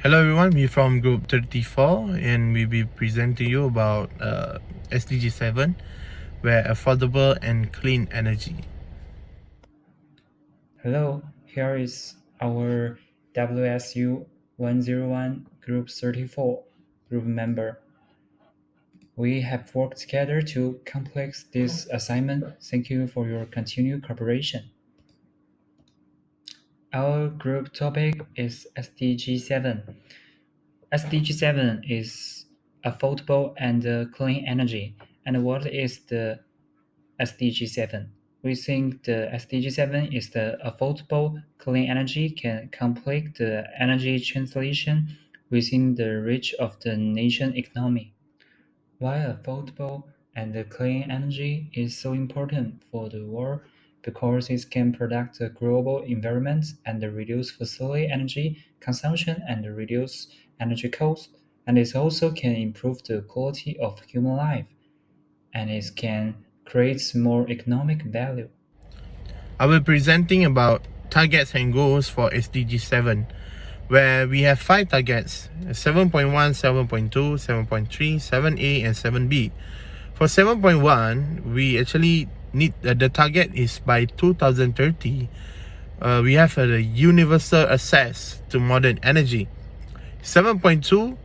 Hello everyone, we're from Group 34 and we'll be presenting to you about SDG 7, where affordable and clean energy. Hello, here is our WSU101 Group 34 group member. We have worked together to complete this assignment. Thank you for your continued cooperation. Our group topic is SDG 7. SDG 7 is affordable and clean energy. And what is the SDG 7? We think the SDG 7 is the affordable clean energy can complete the energy transition within the reach of the nation economy. Why affordable and clean energy is so important for the world? Because it can protect the global environment and reduce fossil energy consumption and reduce energy costs, and it also can improve the quality of human life, and it can create more economic value. I will be presenting about targets and goals for SDG 7, where we have 5 targets: 7.1, 7.2, 7.3, 7A and 7B. For 7.1, we actually need the target is by 2030. We have a universal access to modern energy. 7.2,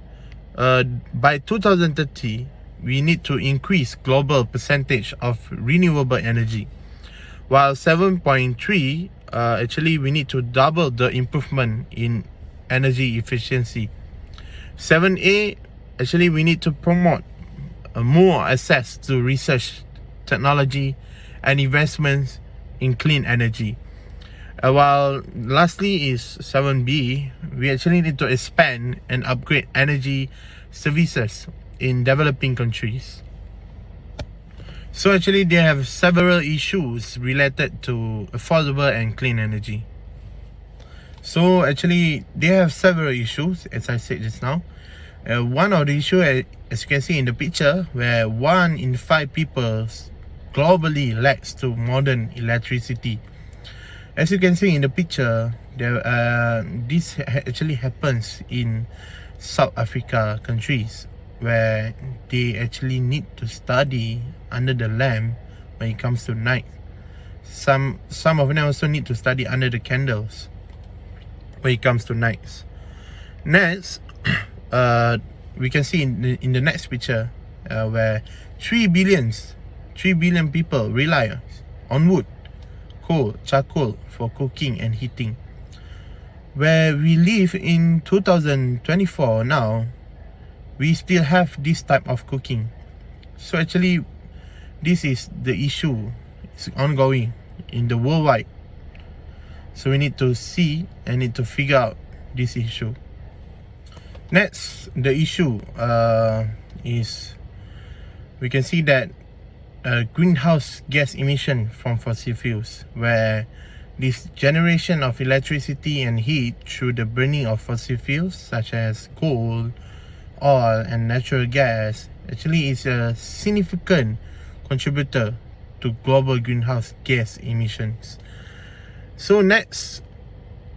by 2030, we need to increase global percentage of renewable energy. While 7.3, actually we need to double the improvement in energy efficiency. 7A, actually we need to promote more access to research, technology, and investments in clean energy. While lastly is 7B, we actually need to expand and upgrade energy services in developing countries. So actually they have several issues related to affordable and clean energy. So actually they have several issues, as I said just now. One of the issue, as you can see in the picture, where 1 in 5 people globally lacks to modern electricity. As you can see in the picture, this actually happens in South Africa countries, where they actually need to study under the lamp when it comes to night. Some of them also need to study under the candles when it comes to nights. Next, we can see in the next picture, where 3 billion people rely on wood, coal, charcoal for cooking and heating. Where we live in 2024 now, we still have this type of cooking. So actually, this is the issue. It's ongoing in the worldwide. So we need to see and need to figure out this issue. Next, the issue is we can see that greenhouse gas emission from fossil fuels, where this generation of electricity and heat through the burning of fossil fuels such as coal, oil and natural gas actually is a significant contributor to global greenhouse gas emissions. So next,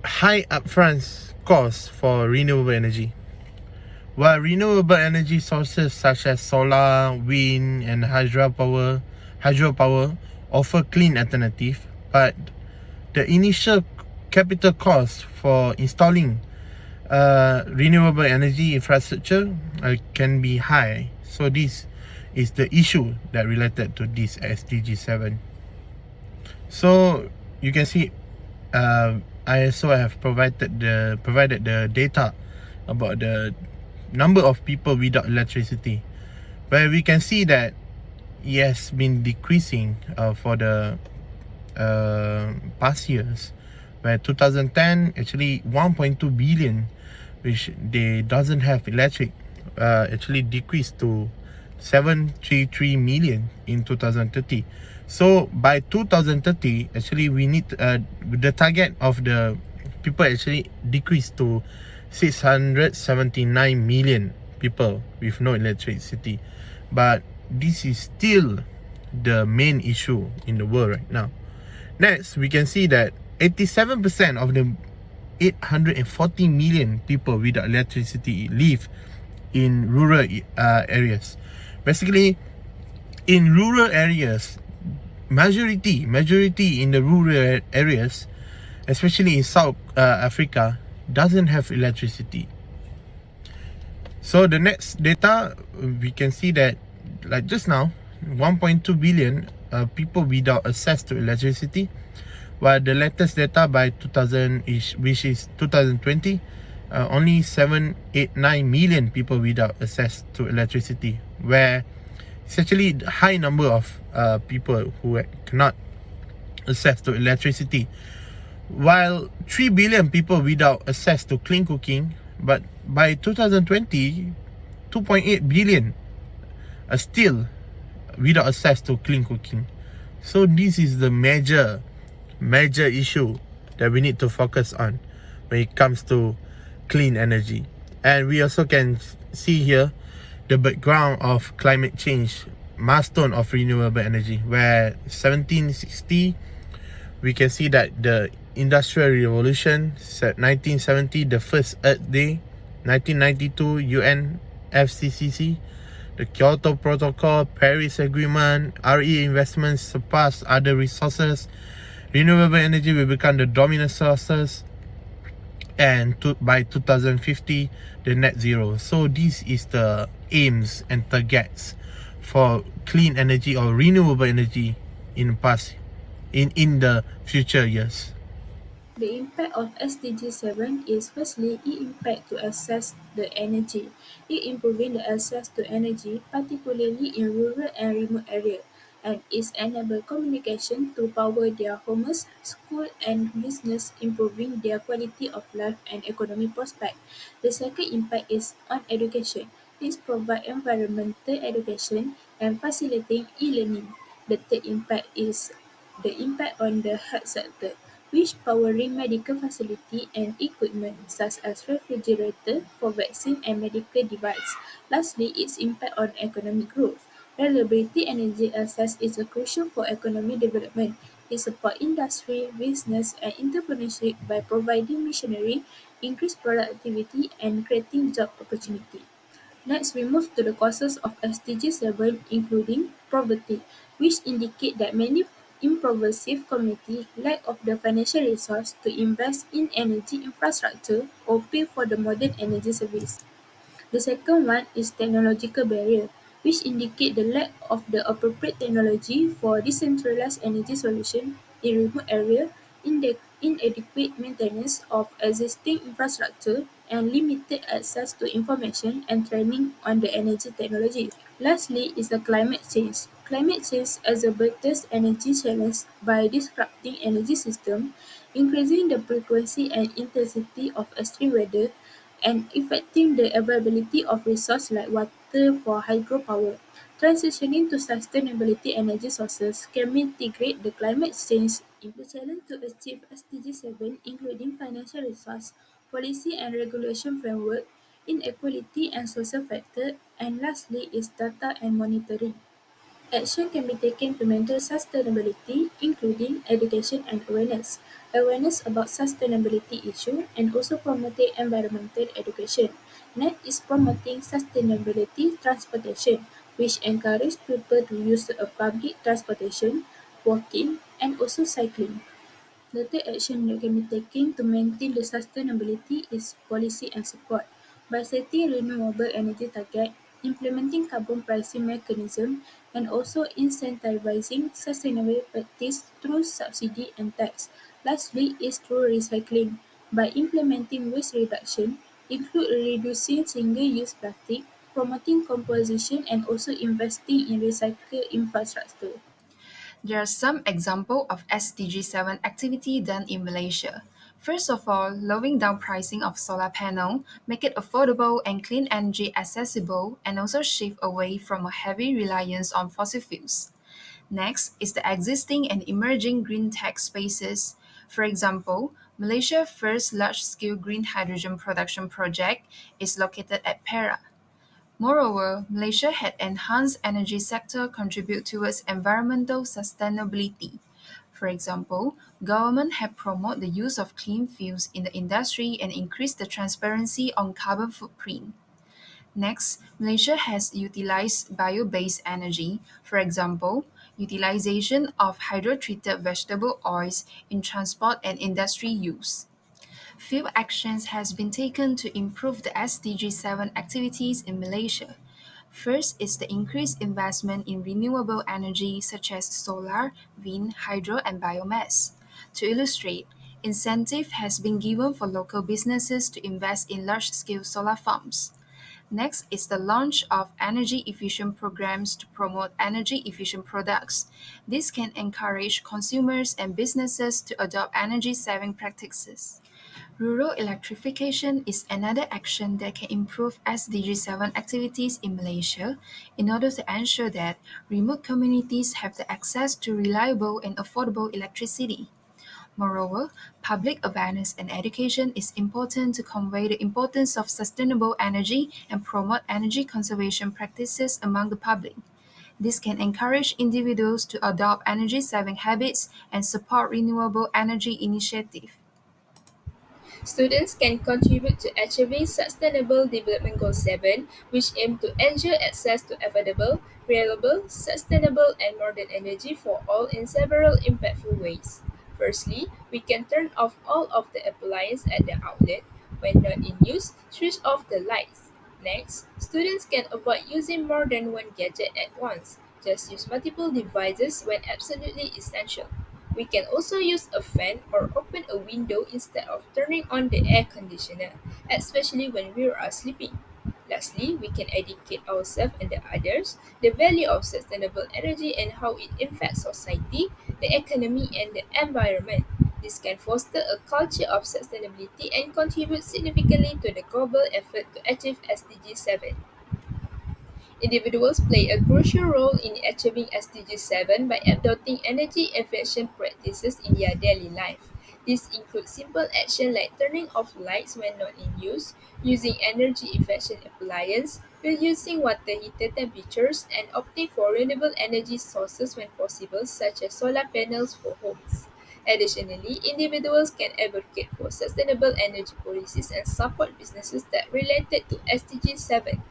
high upfront costs for renewable energy. While renewable energy sources such as solar, wind and hydropower offer clean alternative, but the initial capital cost for installing renewable energy infrastructure can be high. So this is the issue that related to this SDG 7. So you can see, I also have provided the data about the number of people without electricity, where we can see that it has been decreasing for the past years, where 2010 actually 1.2 billion which they doesn't have electric actually decreased to 733 million in 2030. So by 2030, actually we need the target of the people actually decreased to 679 million people with no electricity. But this is still the main issue in the world right now. Next, we can see that 87% of the 840 million people without electricity live in rural areas. Basically, in rural areas, majority in the rural areas, especially in South Africa, doesn't have electricity. So the next data, we can see that, like just now, 1.2 billion people without access to electricity, while the latest data by 2000 is, which is 2020, only 789 million people without access to electricity, where it's actually a high number of people who cannot access to electricity, while 3 billion people without access to clean cooking. But by 2020, 2.8 billion are still without access to clean cooking. So this is the major issue that we need to focus on when it comes to clean energy. And we also can see here the background of climate change, milestone of renewable energy, where 1760 we can see that the industrial revolution, 1970 the first Earth Day, 1992 UN FCCC, the Kyoto Protocol, Paris Agreement, RE investments surpass other resources. Renewable energy will become the dominant sources, and by 2050, the net zero. So this is the aims and targets for clean energy or renewable energy in past, in the future years. The impact of SDG 7 is firstly its impact to access the energy. It improving the access to energy, particularly in rural and remote areas, and it enable communication to power their homes, school and business, improving their quality of life and economic prospect. The second impact is on education. It provide environmental education and facilitating e-learning. The third impact is the impact on the health sector, which powering medical facility and equipment such as refrigerator for vaccine and medical device. Lastly, its impact on economic growth. Reliability energy access is a crucial for economic development. It supports industry, business, and entrepreneurship by providing machinery, increased productivity, and creating job opportunity. Next, we move to the causes of SDG 7, including poverty, which indicate that many impoverished communities lack of the financial resource to invest in energy infrastructure or pay for the modern energy service. The second one is technological barrier, which indicate the lack of the appropriate technology for decentralized energy solution in remote area, inadequate maintenance of existing infrastructure, and limited access to information and training on the energy technologies. Lastly is the climate change. Climate change exacerbates energy challenge by disrupting energy system, increasing the frequency and intensity of extreme weather, and affecting the availability of resources like water for hydropower. Transitioning to sustainability energy sources can mitigate the climate change. The challenge to achieve SDG 7, including financial resource, policy and regulation framework, inequality and social factor, and lastly is data and monitoring. Action can be taken to maintain sustainability, including education and awareness, awareness about sustainability issues, and also promoting environmental education. Next is promoting sustainability transportation, which encourages people to use a public transportation, walking, and also cycling. The third action that can be taken to maintain the sustainability is policy and support. By setting renewable energy target, implementing carbon pricing mechanism, and also incentivizing sustainable practice through subsidy and tax. Lastly is through recycling. By implementing waste reduction, include reducing single-use plastic, promoting composition, and also investing in recycle infrastructure. There are some examples of SDG 7 activity done in Malaysia. First of all, lowering down pricing of solar panel, make it affordable and clean energy accessible, and also shift away from a heavy reliance on fossil fuels. Next is the existing and emerging green tech spaces. For example, Malaysia's first large-scale green hydrogen production project is located at Perak. Moreover, Malaysia had enhanced energy sector contribute towards environmental sustainability. For example, Government have promoted the use of clean fuels in the industry and increased the transparency on carbon footprint. Next, Malaysia has utilized bio-based energy, for example, utilization of hydrotreated vegetable oils in transport and industry use. Few actions has been taken to improve the SDG 7 activities in Malaysia. First is the increased investment in renewable energy such as solar, wind, hydro, and biomass. To illustrate, incentive has been given for local businesses to invest in large-scale solar farms. Next is the launch of energy efficient programs to promote energy efficient products. This can encourage consumers and businesses to adopt energy saving practices. Rural electrification is another action that can improve SDG 7 activities in Malaysia in order to ensure that remote communities have the access to reliable and affordable electricity. Moreover, public awareness and education is important to convey the importance of sustainable energy and promote energy conservation practices among the public. This can encourage individuals to adopt energy saving habits and support renewable energy initiatives. Students can contribute to achieving Sustainable Development Goal 7, which aim to ensure access to affordable, reliable, sustainable, and modern energy for all in several impactful ways. Firstly, we can turn off all of the appliances at the outlet. When not in use, switch off the lights. Next, students can avoid using more than one gadget at once. Just use multiple devices when absolutely essential. We can also use a fan or open a window instead of turning on the air conditioner, especially when we are sleeping. Lastly, we can educate ourselves and the others the value of sustainable energy and how it impacts society, the economy, and the environment. This can foster a culture of sustainability and contribute significantly to the global effort to achieve SDG 7. Individuals play a crucial role in achieving SDG 7 by adopting energy efficient practices in their daily life. This includes simple actions like turning off lights when not in use, using energy efficient appliances, reducing water heater temperatures, and opting for renewable energy sources when possible, such as solar panels for homes. Additionally, individuals can advocate for sustainable energy policies and support businesses that related to SDG 7.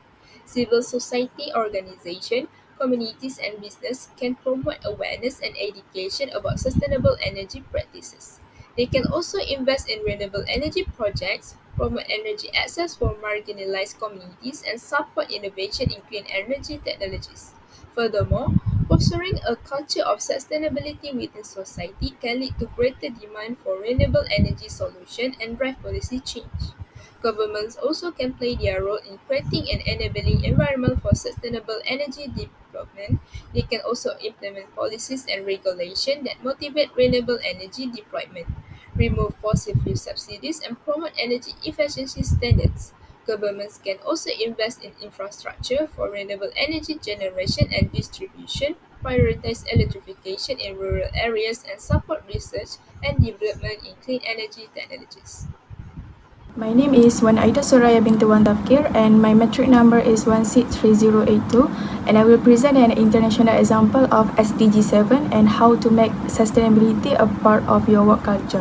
Civil society organizations, communities, and business can promote awareness and education about sustainable energy practices. They can also invest in renewable energy projects, promote energy access for marginalized communities, and support innovation in clean energy technologies. Furthermore, fostering a culture of sustainability within society can lead to greater demand for renewable energy solutions and drive policy change. Governments also can play their role in creating an enabling environment for sustainable energy development. They can also implement policies and regulation that motivate renewable energy deployment, remove fossil fuel subsidies, and promote energy efficiency standards. Governments can also invest in infrastructure for renewable energy generation and distribution, prioritize electrification in rural areas, and support research and development in clean energy technologies. My name is Wan Aida Soraya binti Wan Tafkir and my metric number is 163082 and I will present an international example of SDG 7 and how to make sustainability a part of your work culture.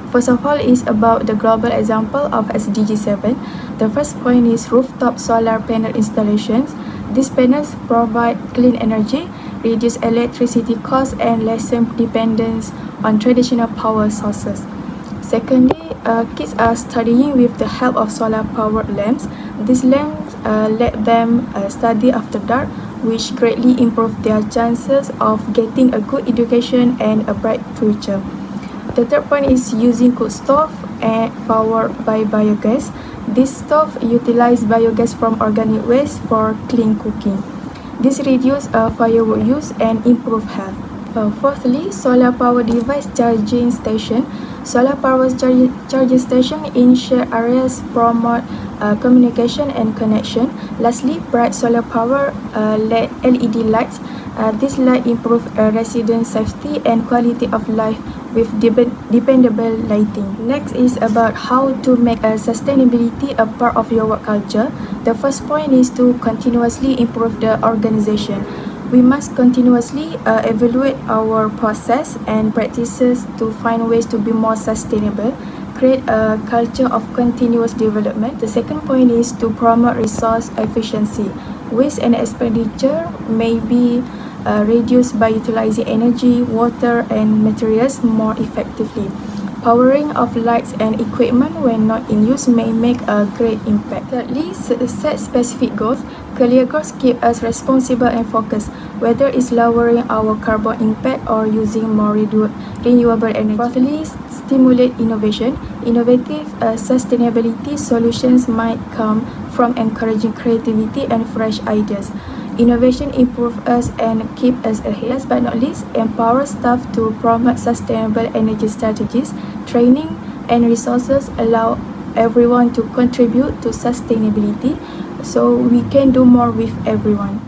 First of all is about the global example of SDG 7. The first point is rooftop solar panel installations. These panels provide clean energy, reduce electricity costs and lessen dependence on traditional power sources. Secondly, kids are studying with the help of solar-powered lamps. These lamps let them study after dark, which greatly improve their chances of getting a good education and a bright future. The third point is using cook stove and powered by biogas. This stove utilize biogas from organic waste for clean cooking. This reduces firewood use and improve health. Fourthly, solar power device charging station. Solar power charging station in shared areas promote communication and connection. Lastly, bright solar power LED lights. This light improve resident safety and quality of life with dependable lighting. Next is about how to make sustainability a part of your work culture. The first point is to continuously improve the organization. We must continuously evaluate our process and practices to find ways to be more sustainable, create a culture of continuous development. The second point is to promote resource efficiency. Waste and expenditure may be reduced by utilizing energy, water, and materials more effectively. Powering of lights and equipment when not in use may make a great impact. Thirdly, set specific goals. Clear goals keep us responsible and focused, whether it's lowering our carbon impact or using more renewable energy. Fourthly, stimulate innovation. Innovative sustainability solutions might come from encouraging creativity and fresh ideas. Innovation improves us and keep us ahead. Last but not least, empower staff to promote sustainable energy strategies. Training and resources allow everyone to contribute to sustainability, so we can do more with everyone.